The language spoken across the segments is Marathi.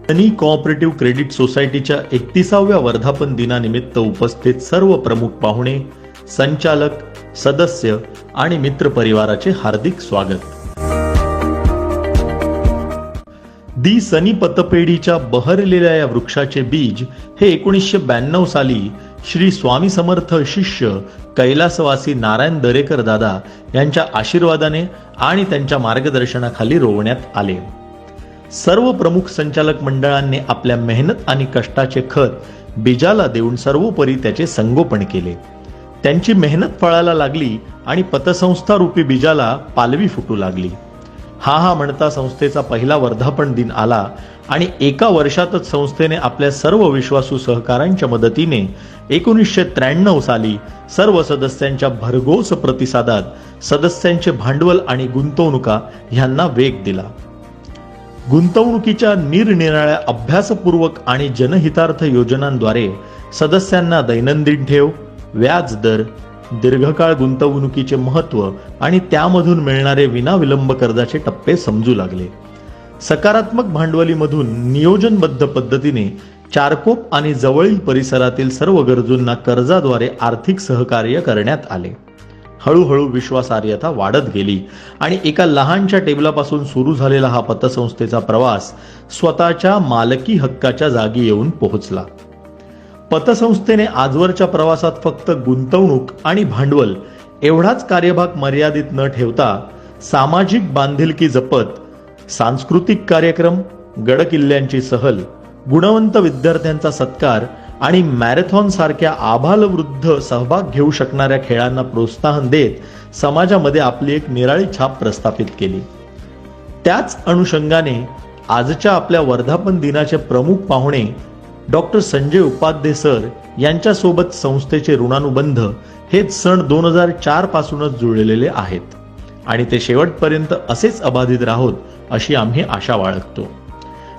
सनी कोऑपरेटिव्ह क्रेडिट सोसायटीच्या 31व्या वर्धापन दिनानिमित्त उपस्थित सर्व प्रमुख पाहुणे, संचालक, सदस्य आणि मित्र परिवाराचे हार्दिक स्वागत. दी सनी पतपेढीच्या बहरलेल्या या वृक्षाचे बीज हे 1992 साली श्री स्वामी समर्थ शिष्य कैलासवासी नारायण दरेकर दादा यांच्या आशीर्वादाने आणि त्यांच्या मार्गदर्शनाखाली रोवण्यात आले. सर्व प्रमुख संचालक मंडळांनी आपल्या मेहनत आणि कष्टाचे खत बीजाला देऊन सर्वोपरी त्याचे संगोपन केले. त्यांची मेहनत फळाला लागली आणि पतसंस्था रूपी बीजाला पालवी फुटू लागली. हा म्हणता संस्थेचा पहिला वर्धापन दिन आला आणि एका वर्षातच संस्थेने आपल्या सर्व विश्वासू सहकाऱ्यांच्या मदतीने 1993 साली सर्व सदस्यांच्या भरघोस प्रतिसादात सदस्यांचे भांडवल आणि गुंतवणुका यांना वेग दिला. गुंतवणुकीच्या निरनिराळ्या अभ्यासपूर्वक आणि जनहितार्थ योजनांद्वारे सदस्यांना दैनंदिन ठेव, व्याज दर, दीर्घकाळ गुंतवणुकीचे महत्त्व आणि त्यामधून मिळणारे विनाविलंब कर्जाचे टप्पे समजू लागले. सकारात्मक भांडवलीमधून नियोजनबद्ध पद्धतीने चारकोप आणि जवळील परिसरातील सर्व गरजूंना कर्जाद्वारे आर्थिक सहकार्य करण्यात आले. हळूहळू विश्वासार्हता वाढत गेली आणि एका लहानशा टेबलापासून सुरू झालेला हा पतसंस्थेचा प्रवास स्वतःच्या मालकी हक्काच्या जागी येऊन पोहोचला. पतसंस्थेने आजवरच्या प्रवासात फक्त गुंतवणूक आणि भांडवल एवढाच कार्यभाग मर्यादित न ठेवता सामाजिक बांधिलकी जपत सांस्कृतिक कार्यक्रम, गडकिल्ल्यांची सहल, गुणवंत विद्यार्थ्यांचा सत्कार आणि मॅरेथॉन सारख्या आबालवृद्ध सहभाग घेऊ शकणाऱ्या खेळांना प्रोत्साहन देत समाजामध्ये आपली एक निराळी छाप प्रस्थापित केली. त्याच अनुषंगाने आजच्या आपल्या वर्धापन दिनाचे प्रमुख पाहुणे डॉक्टर संजय उपाध्ये सर यांच्यासोबत संस्थेचे ऋणानुबंध हे सन 2004 पासूनच जुळलेले आहेत आणि ते शेवटपर्यंत असेच अबाधित राहोत अशी आम्ही आशा बाळगतो.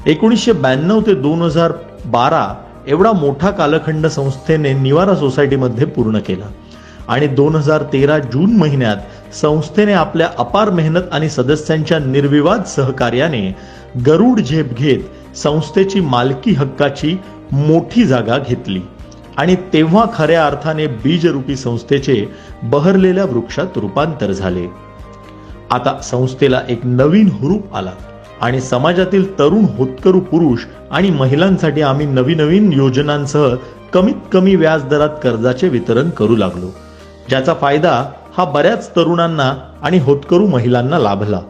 1992 ते 2012 एवढा मोठा कालखंड संस्थेने निवारा सोसायटीमध्ये पूर्ण केला आणि 2013 जून महिन्यात संस्थेने आपल्या अपार मेहनत आणि सदस्यांच्या निर्विवाद सहकार्याने गरुड झेप घेत संस्थेची मालकी हक्काची मोठी जागा घेतली आणि तेव्हा खऱ्या अर्थाने बीजरूपी संस्थेचे बहरलेल्या वृक्षात रूपांतर झाले. आता संस्थेला एक नवीन हुरूप आला आणि समाजातील तरुण होतकरू पुरुष आणि महिलांसाठी आम्ही नवीन योजनांसह कमीत कमी व्याज दरात कर्जाचे वितरण करू लागलो, ज्याचा फायदा हा बऱ्याच तरुणांना आणि होतकरू महिलांना लाभला.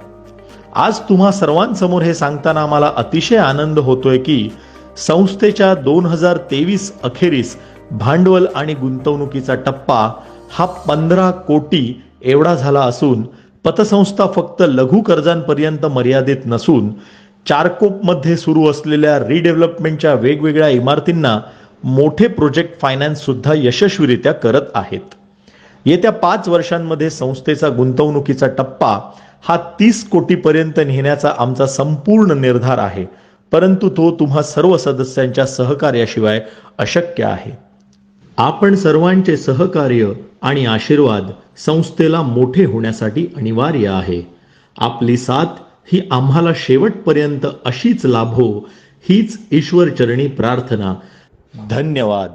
आज तुम्हा सर्वांसमोर हे सांगताना आम्हाला अतिशय आनंद होतोय की संस्थेच्या 2023 अखेरीस भांडवल आणि गुंतवणुकीचा टप्पा हा 15 कोटी एवढा झाला असून पतसंस्था फक्त लघु कर्जांपर्यंत मर्यादित नसून चारकोप मध्ये सुरू असलेल्या रिडेव्हलपमेंटच्या वेगवेगळ्या इमारतींना मोठे प्रोजेक्ट फायनान्स सुद्धा यशस्वीरित्या करत आहेत. येत्या 5 वर्षांमध्ये संस्थेचा गुंतवणुकीचा टप्पा हा 30 कोटीपर्यंत नेण्याचा आमचा संपूर्ण निर्धार आहे, परंतु तो तुम्हा सर्व सदस्यांच्या सहकार्याशिवाय अशक्य आहे. आपण सर्वांचे सहकार्य आणि आशीर्वाद संस्थेला मोठे होण्यासाठी अनिवार्य आहे. आपली साथ ही आम्हाला शेवटपर्यंत अशीच लाभो हीच ईश्वर चरणी प्रार्थना. धन्यवाद.